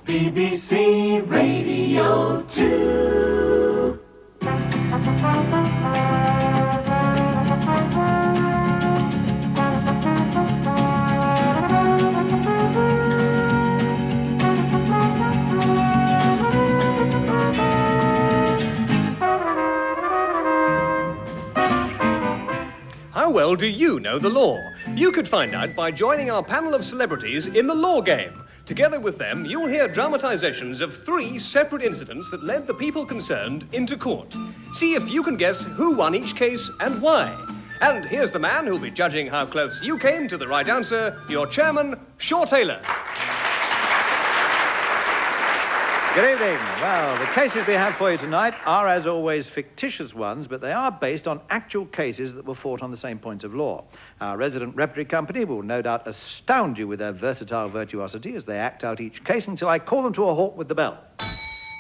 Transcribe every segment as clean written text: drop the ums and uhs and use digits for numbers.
BBC Radio 2. How well do you know the law? You could find out by joining our panel of celebrities in the law game. Together with them, you'll hear dramatizations of 3 separate incidents that led the people concerned into court. See if you can guess who won each case and why. And here's the man who'll be judging how close you came to the right answer, your chairman, Shaw Taylor. Good evening. Well, the cases we have for you tonight are, as always, fictitious ones, but they are based on actual cases that were fought on the same points of law. Our resident repertory company will no doubt astound you with their versatile virtuosity as they act out each case until I call them to a halt with the bell.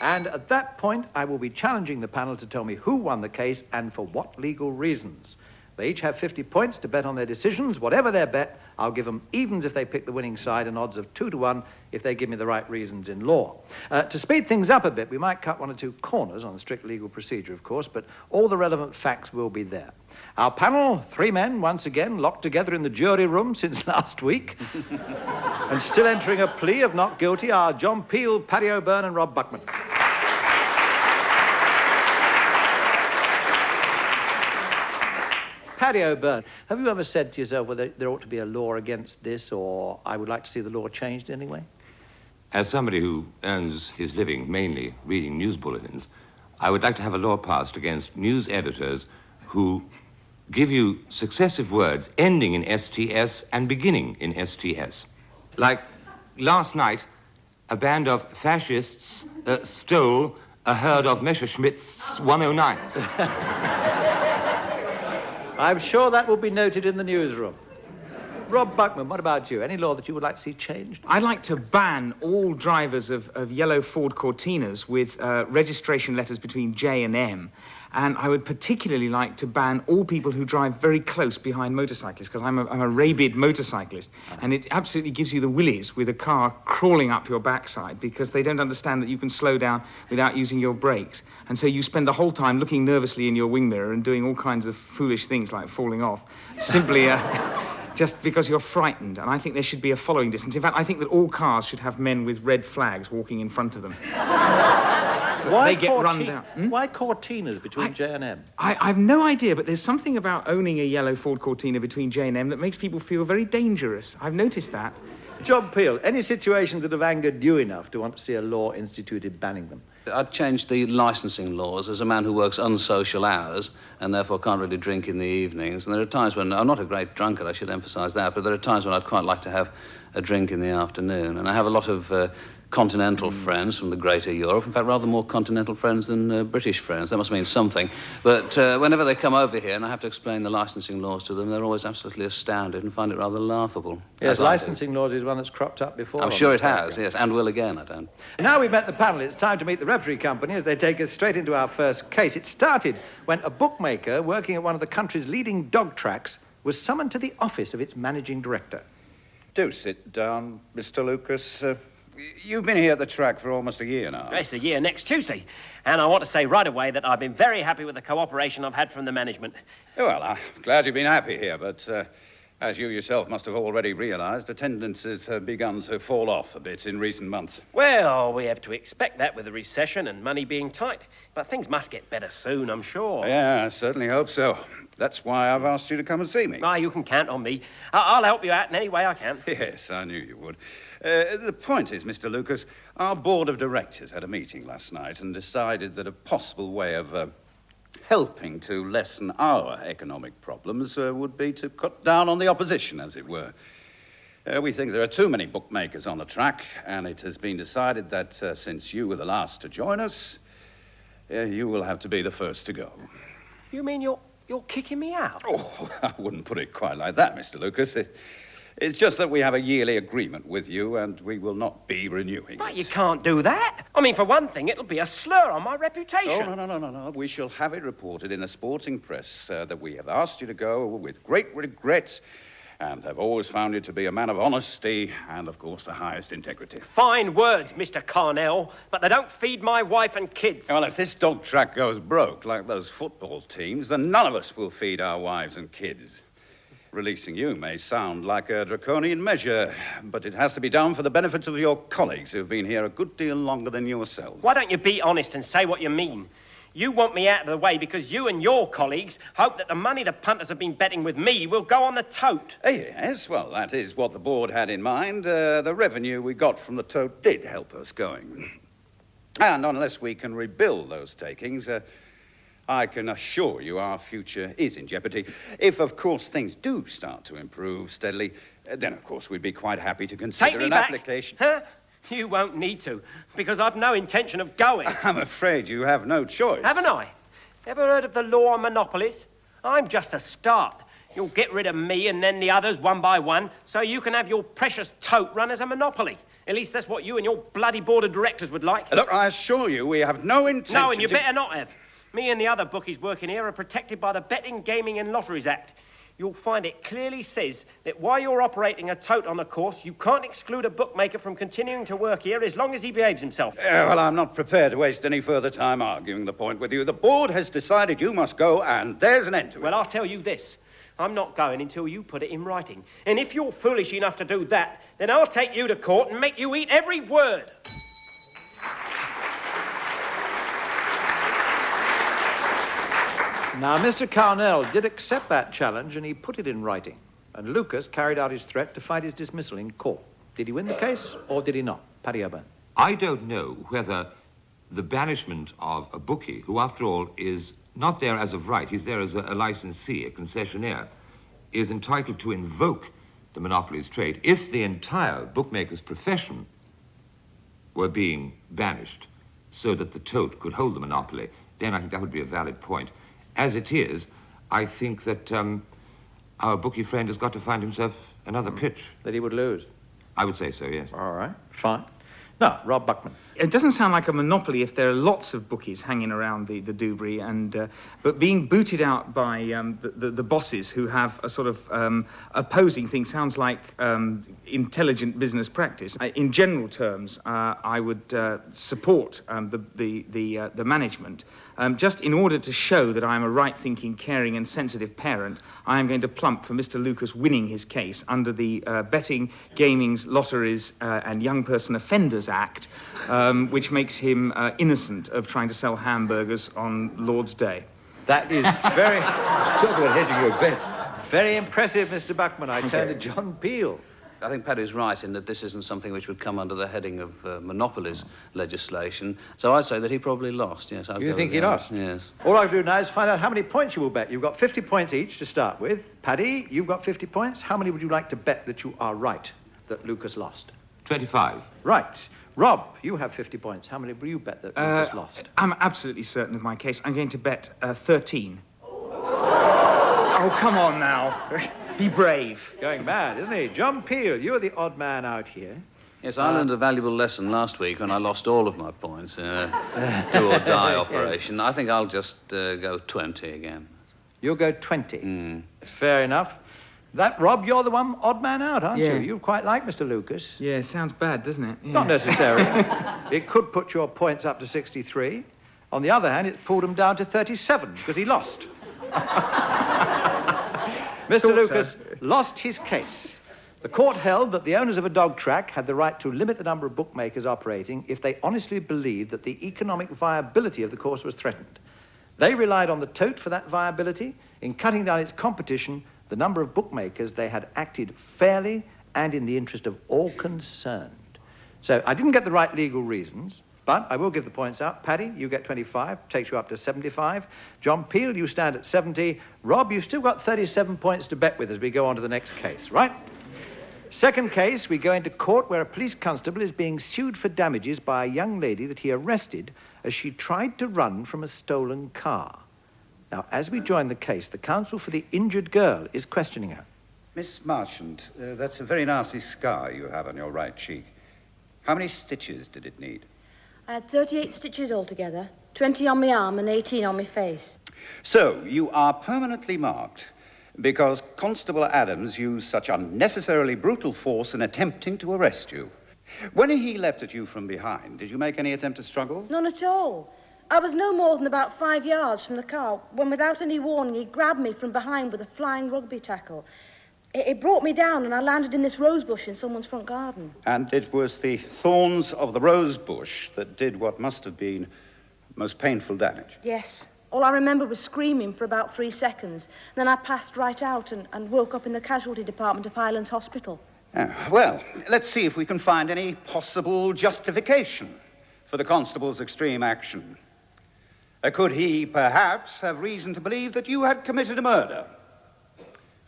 And at that point, I will be challenging the panel to tell me who won the case and for what legal reasons. They each have 50 points to bet on their decisions. Whatever their bet, I'll give them evens if they pick the winning side and odds of 2 to 1 if they give me the right reasons in law. To speed things up a bit, we might cut 1 or 2 corners on the strict legal procedure, of course, but all the relevant facts will be there. Our panel, 3 men, once again, locked together in the jury room since last week. And still entering a plea of not guilty are John Peel, Paddy O'Byrne and Rob Buckman. Paddy O'Byrne, have you ever said to yourself whether there ought to be a law against this, or I would like to see the law changed anyway? As somebody who earns his living mainly reading news bulletins, I would like to have a law passed against news editors who give you successive words ending in STS and beginning in STS. Like last night, a band of fascists stole a herd of Messerschmitt's 109s. I'm sure that will be noted in the newsroom. Rob Buckman, what about you? Any law that you would like to see changed? I'd like to ban all drivers of yellow Ford Cortinas with registration letters between J and M. And I would particularly like to ban all people who drive very close behind motorcyclists, because I'm a rabid motorcyclist. And it absolutely gives you the willies with a car crawling up your backside, because they don't understand that you can slow down without using your brakes. And so you spend the whole time looking nervously in your wing mirror and doing all kinds of foolish things like falling off, simply just because you're frightened. And I think there should be a following distance. In fact, I think that all cars should have men with red flags walking in front of them. So why they get run down. Why Cortinas between J and M? I've no idea, but there's something about owning a yellow Ford Cortina between J and M that makes people feel very dangerous. I've noticed that. John Peel, any situations that have angered you enough to want to see a law instituted banning them? I'd change the licensing laws. As a man who works unsocial hours and therefore can't really drink in the evenings, and there are times when, I'm not a great drunkard, I should emphasise that, but there are times when I'd quite like to have a drink in the afternoon. And I have a lot of continental friends from the greater Europe, in fact, rather more continental friends than British friends. That must mean something. But whenever they come over here and I have to explain the licensing laws to them, they're always absolutely astounded and find it rather laughable. Yes, licensing laws is one that's cropped up before. I'm sure it has, yes, and will again, I don't. Now we've met the panel, it's time to meet the repertory company as they take us straight into our first case. It started when a bookmaker working at one of the country's leading dog tracks was summoned to the office of its managing director. Do sit down, Mr. Lucas. You've been here at the track for almost a year now. It's a year next Tuesday. And I want to say right away that I've been very happy with the cooperation I've had from the management. Well, I'm glad you've been happy here, but as you yourself must have already realised, attendances have begun to fall off a bit in recent months. Well, we have to expect that with the recession and money being tight. But things must get better soon, I'm sure. Yeah, I certainly hope so. That's why I've asked you to come and see me. You can count on me. I'll help you out in any way I can. Yes, I knew you would. The point is, Mr. Lucas, our board of directors had a meeting last night and decided that a possible way of helping to lessen our economic problems would be to cut down on the opposition, as it were. We think there are too many bookmakers on the track, and it has been decided that since you were the last to join us, you will have to be the first to go. You mean you're kicking me out? Oh, I wouldn't put it quite like that, Mr. Lucas. It's just that we have a yearly agreement with you, and we will not be renewing But it. you can't do that. I mean, for one thing, it'll be a slur on my reputation. Oh, no. We shall have it reported in the sporting press that we have asked you to go with great regret, and have always found you to be a man of honesty and, of course, the highest integrity. Fine words, Mr. Carnell, but they don't feed my wife and kids. Well, if this dog track goes broke, like those football teams, then none of us will feed our wives and kids. Releasing you may sound like a draconian measure, but it has to be done for the benefit of your colleagues who've been here a good deal longer than yourselves. Why don't you be honest and say what you mean? You want me out of the way because you and your colleagues hope that the money the punters have been betting with me will go on the tote. Yes, well, that is what the board had in mind. The revenue we got from the tote did help us going. And unless we can rebuild those takings, I can assure you our future is in jeopardy. If, of course, things do start to improve steadily, then, of course, we'd be quite happy to consider an application. Huh? You won't need to, because I've no intention of going. I'm afraid you have no choice. Haven't I? Ever heard of the law on monopolies? I'm just a start. You'll get rid of me and then the others one by one, so you can have your precious tote run as a monopoly. At least that's what you and your bloody board of directors would like. Look, I assure you we have no intention. No, and you better not have. Me and the other bookies working here are protected by the Betting, Gaming and Lotteries Act. You'll find it clearly says that while you're operating a tote on the course, you can't exclude a bookmaker from continuing to work here as long as he behaves himself. Well, I'm not prepared to waste any further time arguing the point with you. The board has decided you must go, and there's an end to it. Well, I'll tell you this. I'm not going until you put it in writing. And if you're foolish enough to do that, then I'll take you to court and make you eat every word. Now, Mr. Carnell did accept that challenge and he put it in writing. And Lucas carried out his threat to fight his dismissal in court. Did he win the case or did he not? Paddy O'Byrne. I don't know whether the banishment of a bookie, who after all is not there as of right, he's there as a licensee, a concessionaire, is entitled to invoke the monopoly's trade. If the entire bookmaker's profession were being banished so that the tote could hold the monopoly, then I think that would be a valid point. As it is, I think that our bookie friend has got to find himself another pitch. That he would lose? I would say so, yes. All right, fine. Now, Rob Buckman. It doesn't sound like a monopoly if there are lots of bookies hanging around the Dewberry, but being booted out by the bosses who have a sort of opposing thing sounds like intelligent business practice. In general terms, I would support the management. Just in order to show that I am a right-thinking, caring and sensitive parent, I am going to plump for Mr. Lucas winning his case under the Betting, Gamings, Lotteries and Young Person Offenders Act, which makes him innocent of trying to sell hamburgers on Lord's Day. That is very... Talk about hedging your bets. Very impressive, Mr. Buckman. I turn to John Peel. I think Paddy's right in that this isn't something which would come under the heading of monopolies legislation. So I'd say that he probably lost, yes. You think he lost? Yes. All I have to do now is find out how many points you will bet. You've got 50 points each to start with. Paddy, you've got 50 points. How many would you like to bet that you are right, that Lucas lost? 25. Right. Rob, you have 50 points. How many will you bet that Lucas lost? I'm absolutely certain of my case. I'm going to bet 13. Oh, come on now. Be brave. Going mad, isn't he? John Peel, you're the odd man out here. Yes, I learned a valuable lesson last week when I lost all of my points in a do-or-die operation. I think I'll just go 20 again. You'll go 20. Fair enough. That, Rob, you're the one odd man out, aren't you? You quite like Mr. Lucas. Yeah, sounds bad, doesn't it? Yeah. Not necessarily. It could put your points up to 63. On the other hand, it pulled him down to 37 because he lost. Mr. Lucas lost his case. The court held that the owners of a dog track had the right to limit the number of bookmakers operating if they honestly believed that the economic viability of the course was threatened. They relied on the tote for that viability. In cutting down its competition, the number of bookmakers, they had acted fairly and in the interest of all concerned. So I didn't get the right legal reasons, but I will give the points out. Paddy, you get 25, takes you up to 75. John Peel, you stand at 70. Rob, you've still got 37 points to bet with as we go on to the next case, right? Second case, we go into court where a police constable is being sued for damages by a young lady that he arrested as she tried to run from a stolen car. Now, as we join the case, the counsel for the injured girl is questioning her. Miss Marchant, that's a very nasty scar you have on your right cheek. How many stitches did it need? I had 38 stitches altogether, 20 on my arm and 18 on my face. So, you are permanently marked. Because Constable Adams used such unnecessarily brutal force in attempting to arrest you. When he leapt at you from behind, did you make any attempt to struggle? None at all. I was no more than about 5 yards from the car when, without any warning, he grabbed me from behind with a flying rugby tackle. It brought me down and I landed in this rose bush in someone's front garden. And it was the thorns of the rose bush that did what must have been most painful damage. Yes. All I remember was screaming for about 3 seconds. Then I passed right out and woke up in the casualty department of Highlands Hospital. Well, let's see if we can find any possible justification for the constable's extreme action. Could he, perhaps, have reason to believe that you had committed a murder?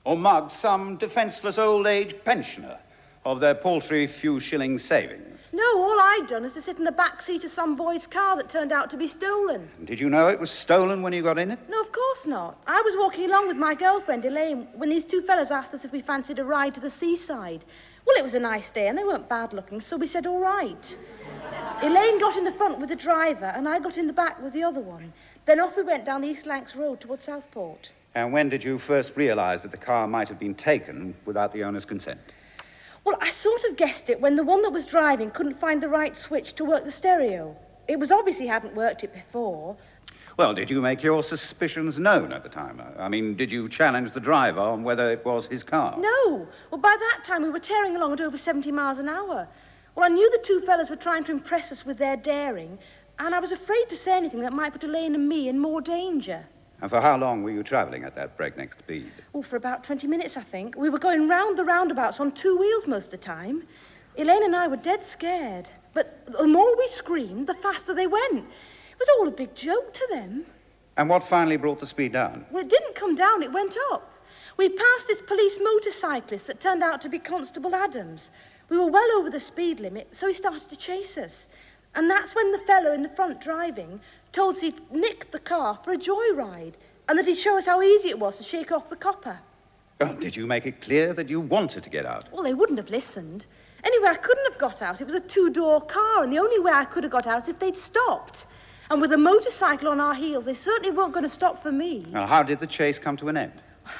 Or mugged some defenseless old-age pensioner of their paltry few shillings savings? No, all I'd done is to sit in the back seat of some boy's car that turned out to be stolen. Did you know it was stolen when you got in it? No, of course not. I was walking along with my girlfriend, Elaine, when these two fellas asked us if we fancied a ride to the seaside. Well, it was a nice day and they weren't bad-looking, so we said all right. Elaine got in the front with the driver and I got in the back with the other one. Then off we went down the East Lancs Road towards Southport. And when did you first realise that the car might have been taken without the owner's consent? Well, I sort of guessed it when the one that was driving couldn't find the right switch to work the stereo. It was obvious he hadn't worked it before. Well, did you make your suspicions known at the time? I mean, did you challenge the driver on whether it was his car? No. Well, by that time we were tearing along at over 70 miles an hour. Well, I knew the two fellas were trying to impress us with their daring, and I was afraid to say anything that might put Elaine and me in more danger. And for how long were you travelling at that breakneck speed? Oh, for about 20 minutes, I think. We were going round the roundabouts on 2 wheels most of the time. Elaine and I were dead scared. But the more we screamed, the faster they went. It was all a big joke to them. And what finally brought the speed down? Well, it didn't come down, it went up. We passed this police motorcyclist that turned out to be Constable Adams. We were well over the speed limit, so he started to chase us. And that's when the fellow in the front driving told us he'd nicked the car for a joyride and that he'd show us how easy it was to shake off the copper. Oh, did you make it clear that you wanted to get out? Well, they wouldn't have listened. Anyway, I couldn't have got out. It was a 2-door car, and the only way I could have got out is if they'd stopped. And with a motorcycle on our heels, they certainly weren't going to stop for me. Now, how did the chase come to an end?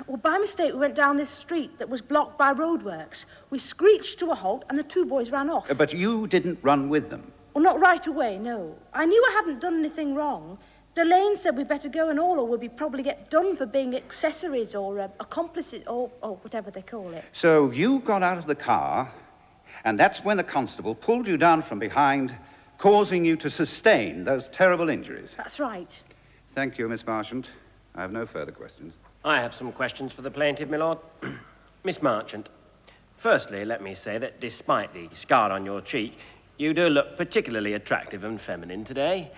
Well, by mistake, we went down this street that was blocked by roadworks. We screeched to a halt, and the two boys ran off. But you didn't run with them? Well, not right away, no. I knew I hadn't done anything wrong. Elaine said we'd better go and all, or we'd probably get done for being accessories or accomplices or whatever they call it. So you got out of the car, and that's when the constable pulled you down from behind, causing you to sustain those terrible injuries. That's right. Thank you, Miss Marchant. I have no further questions. I have some questions for the plaintiff, my lord. Miss Marchant, firstly, let me say that despite the scar on your cheek, you do look particularly attractive and feminine today.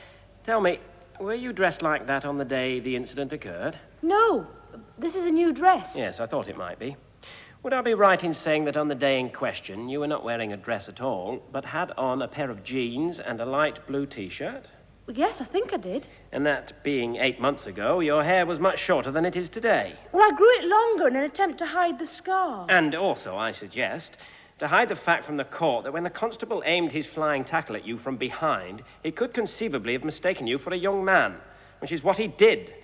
Tell me, were you dressed like that on the day the incident occurred? No, this is a new dress. Yes, I thought it might be. Would I be right in saying that on the day in question, you were not wearing a dress at all, but had on a pair of jeans and a light blue T-shirt? Well, yes, I think I did. And that being 8 months ago, your hair was much shorter than it is today. Well, I grew it longer in an attempt to hide the scar. And also, I suggest, to hide the fact from the court that when the constable aimed his flying tackle at you from behind, he could conceivably have mistaken you for a young man, which is what he did.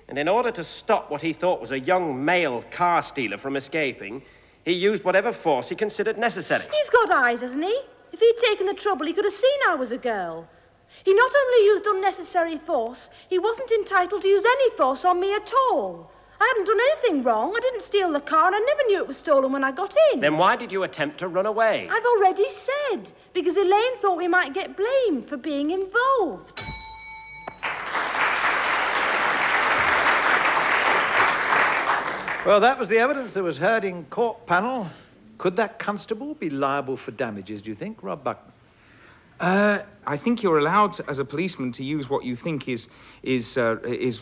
And in order to stop what he thought was a young male car stealer from escaping, he used whatever force he considered necessary. He's got eyes, hasn't he? If he'd taken the trouble, he could have seen I was a girl. He not only used unnecessary force, he wasn't entitled to use any force on me at all. I hadn't done anything wrong. I didn't steal the car, and I never knew it was stolen when I got in. Then why did you attempt to run away? I've already said, because Elaine thought we might get blamed for being involved. Well, that was the evidence that was heard in court panel. Could that constable be liable for damages, do you think, Rob Buckman? I think you're allowed, as a policeman, to use what you think is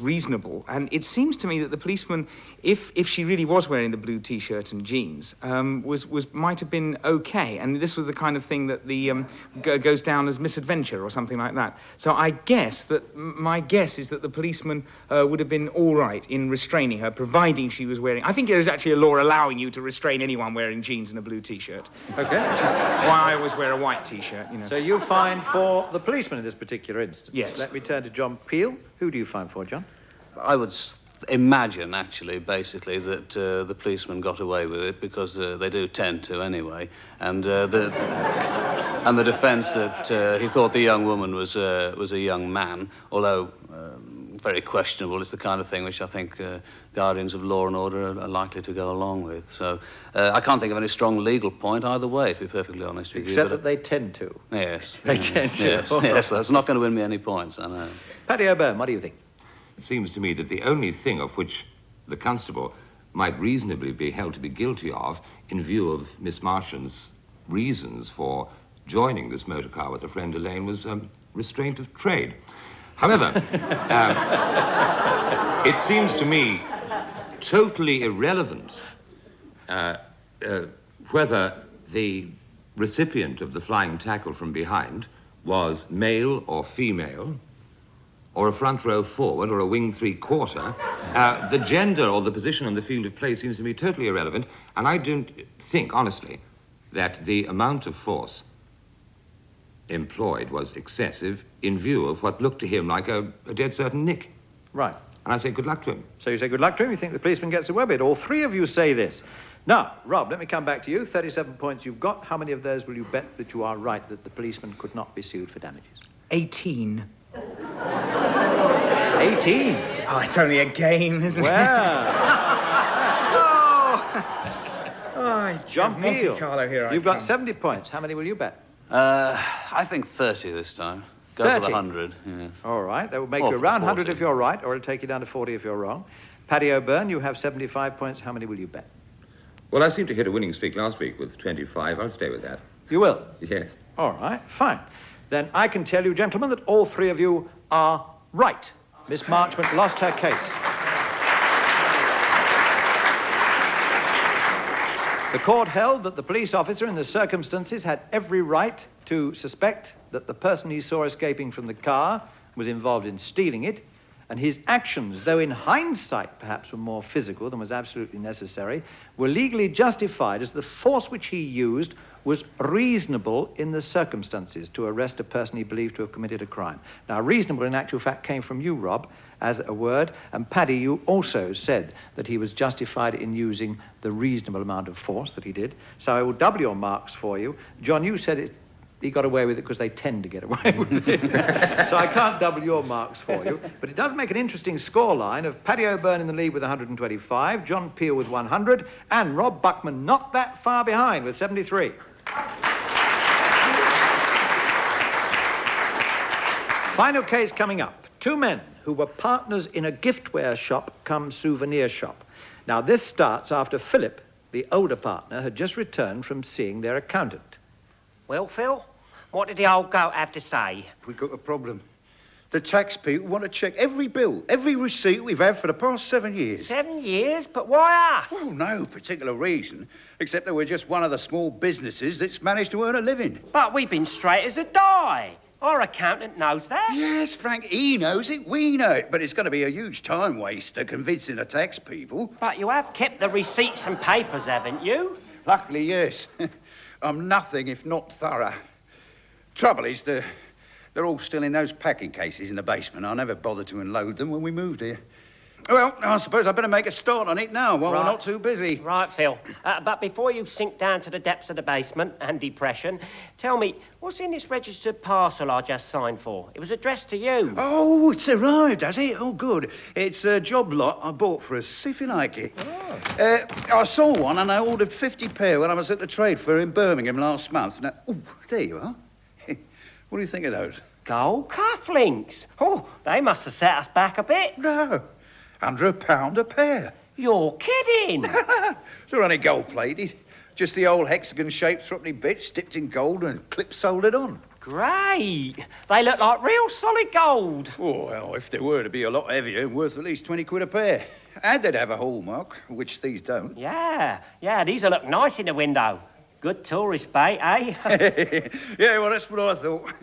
reasonable. And it seems to me that the policeman, if she really was wearing the blue T-shirt and jeans, might have been okay. And this was the kind of thing that goes down as misadventure or something like that. So I guess that my guess is that the policeman would have been all right in restraining her, providing she was wearing. I think there is actually a law allowing you to restrain anyone wearing jeans and a blue T-shirt. Okay. Which is why I always wear a white T-shirt. You know. So you fine for the policeman in this particular instance. Yes. Let me turn to John Peel. Who do you fine for, John? I would imagine, actually, basically, that the policeman got away with it because they do tend to anyway, and the defence that he thought the young woman was a young man, although very questionable. It's the kind of thing which I think guardians of law and order are likely to go along with. So I can't think of any strong legal point either way, to be perfectly honest with you. Except that they tend to. Yes. They tend to. Yes, that's not going to win me any points, I know. Paddy O'Byrne, what do you think? It seems to me that the only thing of which the constable might reasonably be held to be guilty of, in view of Miss Martian's reasons for joining this motor car with her friend Elaine, was restraint of trade. However, it seems to me totally irrelevant whether the recipient of the flying tackle from behind was male or female, or a front row forward, or a wing three-quarter. The gender or the position on the field of play seems to me totally irrelevant, and I don't think, honestly, that the amount of force employed was excessive in view of what looked to him like a dead certain nick. Right. And I say good luck to him. So you say good luck to him, you think the policeman gets away with it. All three of you say this. Now, Rob, let me come back to you. 37 points you've got. How many of those will you bet that you are right, that the policeman could not be sued for damages? 18. 18? Oh, it's only a game, isn't it? Well. John Monte Peel, Carlo here. you've got 70 points. How many will you bet? I think 30 this time. Go 30? for the 100. Yeah. All right, that will make Or you for around 40. 100 if you're right, or it'll take you down to 40 if you're wrong. Paddy O'Byrne, you have 75 points. How many will you bet? Well, I seemed to hit a winning streak last week with 25. I'll stay with that. You will? Yes. All right, fine. Then I can tell you, gentlemen, that all three of you are right. Miss Marchmont lost her case. The court held that the police officer in the circumstances had every right to suspect that the person he saw escaping from the car was involved in stealing it, and his actions, though in hindsight perhaps were more physical than was absolutely necessary, were legally justified as the force which he used was reasonable in the circumstances to arrest a person he believed to have committed a crime. Now, reasonable in actual fact came from you, Rob, as a word, and Paddy, you also said that he was justified in using the reasonable amount of force that he did. So I will double your marks for you. John, you said he got away with it because they tend to get away with it. So I can't double your marks for you. But it does make an interesting scoreline of Paddy O'Byrne in the lead with 125, John Peel with 100, and Rob Buckman not that far behind with 73. Final case coming up. Two men who were partners in a giftware shop come souvenir shop. Now, this starts after Philip, the older partner, had just returned from seeing their accountant. Well, Phil, what did the old goat have to say? We've got a problem. The tax people want to check every bill, every receipt we've had for the past 7 years. 7 years? But why us? Well, no particular reason, except that we're just one of the small businesses that's managed to earn a living. But we've been straight as a die. Our accountant knows that. Yes, Frank, he knows it, we know it, but it's going to be a huge time waster convincing the tax people. But you have kept the receipts and papers, haven't you? Luckily, yes. I'm nothing if not thorough. Trouble is, they're all still in those packing cases in the basement. I never bothered to unload them when we moved here. Well, I suppose I better make a start on it now while we're not too busy. Right, Phil. But before you sink down to the depths of the basement and depression, tell me, what's in this registered parcel I just signed for? It was addressed to you. Oh, it's arrived, has it? Oh, good. It's a job lot I bought for us, see if you like it. Oh. I saw one and I ordered 50 pair when I was at the trade fair in Birmingham last month. Now, oh, there you are. What do you think of those? Gold cufflinks. Oh, they must have set us back a bit. No, £100 a pair. You're kidding. They're only gold-plated. Just the old hexagon-shaped threepenny bits dipped in gold and clip-soldered on. Great. They look like real solid gold. Oh, well, if they were to be a lot heavier and worth at least 20 quid a pair. And they'd have a hallmark, which these don't. Yeah, these will look nice in the window. Good tourist bait, eh? Yeah, well, that's what I thought.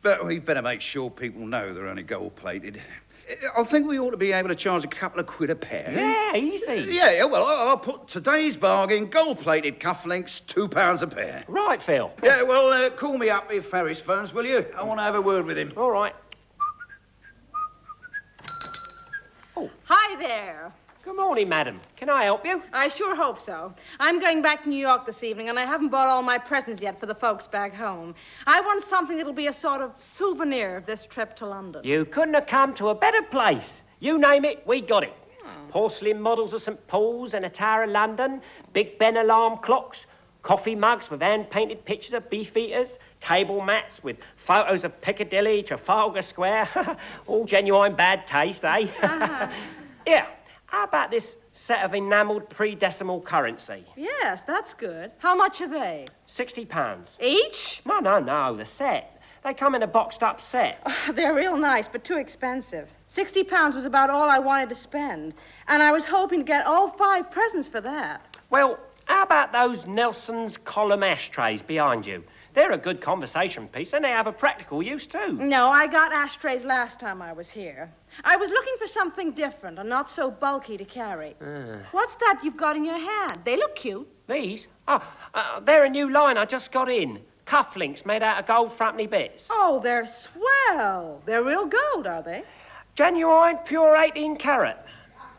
But we better make sure people know they're only gold-plated. I think we ought to be able to charge a couple of quid a pair. Yeah, easy. Yeah, well, I'll put today's bargain, gold-plated cufflinks, £2 a pair. Right, Phil. Yeah, well, call me up if Ferris phones, will you? I want to have a word with him. All right. Hi there. Good morning, madam. Can I help you? I sure hope so. I'm going back to New York this evening, and I haven't bought all my presents yet for the folks back home. I want something that'll be a sort of souvenir of this trip to London. You couldn't have come to a better place. You name it, we got it. Porcelain models of St. Paul's and a Tower of London, Big Ben alarm clocks, coffee mugs with hand-painted pictures of beefeaters, table mats with photos of Piccadilly, Trafalgar Square. All genuine bad taste, eh? Yeah. How about this set of enamelled pre-decimal currency? Yes, that's good. How much are they? £60. Each? No, the set. They come in a boxed-up set. Oh, they're real nice, but too expensive. £60 was about all I wanted to spend, and I was hoping to get all 5 presents for that. Well, how about those Nelson's column ashtrays behind you? They're a good conversation piece, and they have a practical use, too. No, I got ashtrays last time I was here. I was looking for something different and not so bulky to carry. What's that you've got in your hand? They look cute. These? Oh, they're a new line I just got in. Cufflinks made out of gold frontly bits. Oh, they're swell. They're real gold, are they? Genuine, pure 18 carat.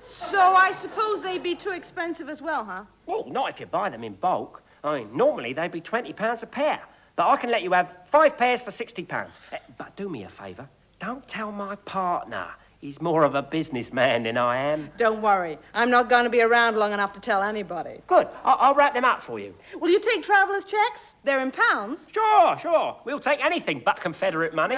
So I suppose they'd be too expensive as well, huh? Well, not if you buy them in bulk. I mean, normally they'd be £20 a pair. But I can let you have 5 pairs for £60. But do me a favour. Don't tell my partner. He's more of a businessman than I am. Don't worry. I'm not going to be around long enough to tell anybody. Good. I'll wrap them up for you. Will you take traveller's checks? They're in pounds. Sure. We'll take anything but Confederate money.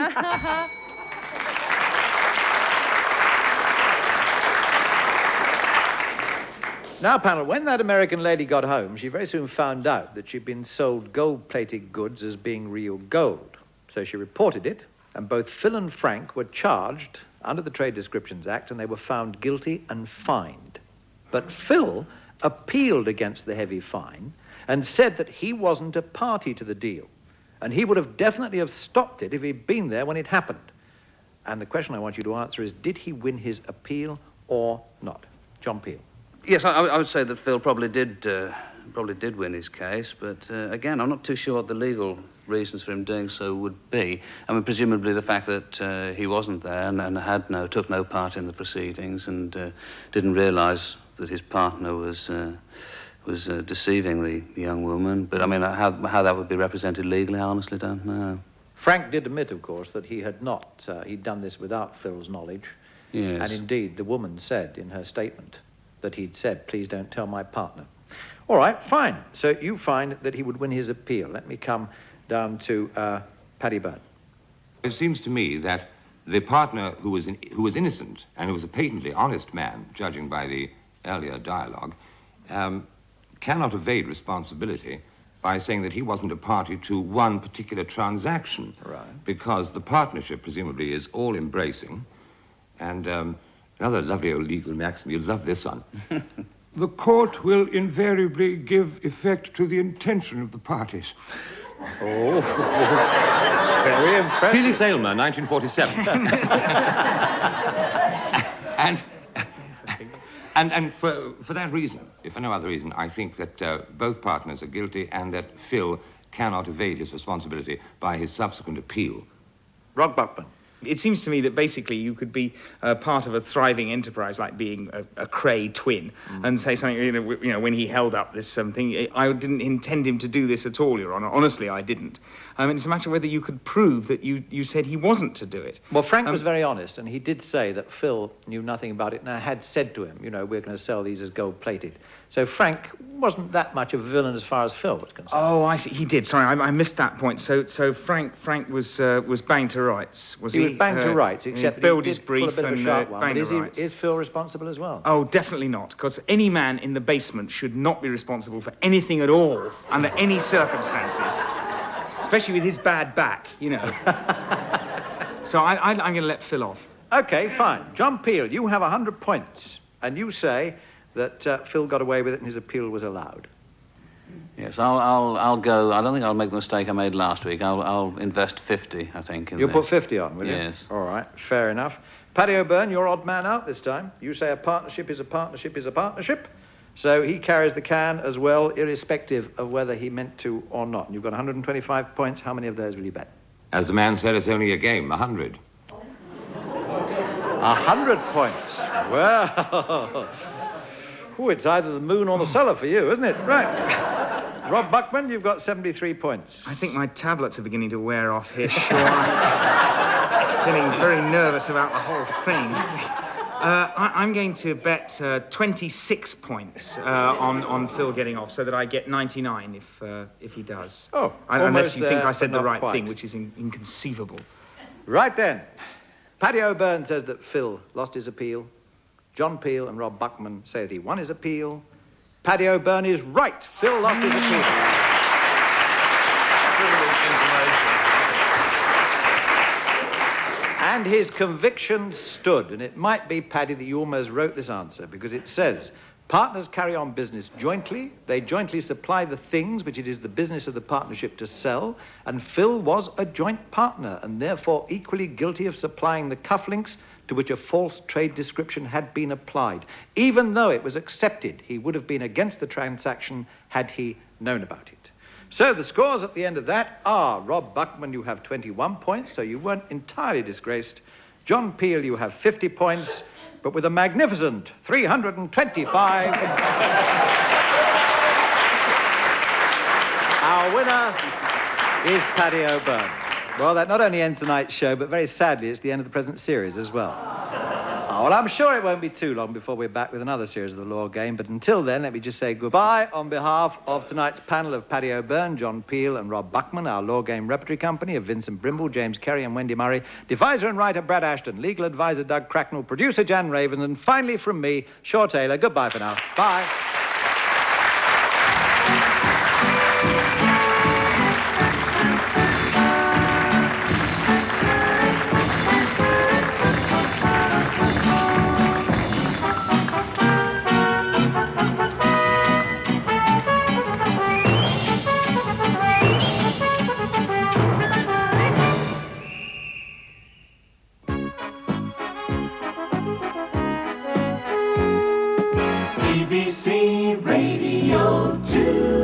Now, panel, when that American lady got home, she very soon found out that she'd been sold gold-plated goods as being real gold. So she reported it, and both Phil and Frank were charged under the Trade Descriptions Act, and they were found guilty and fined. But Phil appealed against the heavy fine and said that he wasn't a party to the deal, and he would have definitely have stopped it if he'd been there when it happened. And the question I want you to answer is, did he win his appeal or not? John Peel. Yes, I would say that Phil probably did win his case, but again, I'm not too sure what the legal reasons for him doing so would be. I mean, presumably the fact that he wasn't there and took no part in the proceedings and didn't realise that his partner was deceiving the young woman. But I mean, how that would be represented legally, I honestly don't know. Frank did admit, of course, that he had not. He'd done this without Phil's knowledge. Yes. And indeed, the woman said in her statement that he'd said, please don't tell my partner. All right, fine. So you find that he would win his appeal. Let me come down to Paddy O'Byrne. It seems to me that the partner who was innocent and who was a patently honest man, judging by the earlier dialogue, cannot evade responsibility by saying that he wasn't a party to one particular transaction. Right. Because the partnership, presumably, is all-embracing. And another lovely old legal maxim, you'll love this one. The court will invariably give effect to the intention of the parties. Oh, very impressive. Felix Aylmer, 1947. And for that reason, if for no other reason, I think that both partners are guilty and that Phil cannot evade his responsibility by his subsequent appeal. Rob Buckman. It seems to me that basically you could be part of a thriving enterprise, like being a Cray twin, and say something, you know, when he held up this something, I didn't intend him to do this at all, Your Honour. Honestly, I didn't. It's a matter of whether you could prove that you said he wasn't to do it. Well, Frank was very honest, and he did say that Phil knew nothing about it, and I had said to him, you know, we're going to sell these as gold-plated. So Frank wasn't that much of a villain as far as Phil was concerned. Oh, I see. He did. Sorry, I missed that point. So Frank was banged to rights, was he? He was banged to rights, except he billed he his did brief pull a bit of a sharp one. banged But to rights. Is Phil responsible as well? Oh, definitely not, because any man in the basement should not be responsible for anything at all, under any circumstances, especially with his bad back, you know. So I'm going to let Phil off. OK, fine. John Peel, you have 100 points, and you say that Phil got away with it and his appeal was allowed. Yes, I'll go. I don't think I'll make the mistake I made last week. I'll invest 50, I think. You'll put 50 on, will you? Yes. All right, fair enough. Paddy O'Byrne, you're odd man out this time. You say a partnership is a partnership is a partnership. So he carries the can as well, irrespective of whether he meant to or not. And you've got 125 points. How many of those will you bet? As the man said, it's only a game, 100. 100 points. Well, it's either the moon or the cellar for you, isn't it? Right. Rob Buckman, you've got 73 points. I think my tablets are beginning to wear off here, Sean. I'm getting very nervous about the whole thing. I'm going to bet 26 points on Phil getting off, so that I get 99 if he does. Oh, unless you think there, I said but the not right quite. thing, which is inconceivable. Right then. Paddy O'Byrne says that Phil lost his appeal. John Peel and Rob Buckman say that he won his appeal. Paddy O'Byrne is right. Phil lost his appeal. And his conviction stood, and it might be, Paddy, that you almost wrote this answer, because it says, partners carry on business jointly, they jointly supply the things which it is the business of the partnership to sell, and Phil was a joint partner, and therefore equally guilty of supplying the cufflinks to which a false trade description had been applied. Even though it was accepted, he would have been against the transaction had he known about it. So the scores at the end of that are: Rob Buckman, you have 21 points, so you weren't entirely disgraced. John Peel, you have 50 points, but with a magnificent 325. Our winner is Paddy O'Byrne. Well, that not only ends tonight's show, but very sadly, it's the end of the present series as well. Well, I'm sure it won't be too long before we're back with another series of the Law Game, but until then, let me just say goodbye on behalf of tonight's panel of Paddy O'Byrne, John Peel and Rob Buckman, our Law Game Repertory Company of Vincent Brimble, James Kerry and Wendy Murray, deviser and writer Brad Ashton, legal advisor Doug Cracknell, producer Jan Ravens, and finally from me, Shaw Taylor. Goodbye for now. Bye. BBC Radio 2.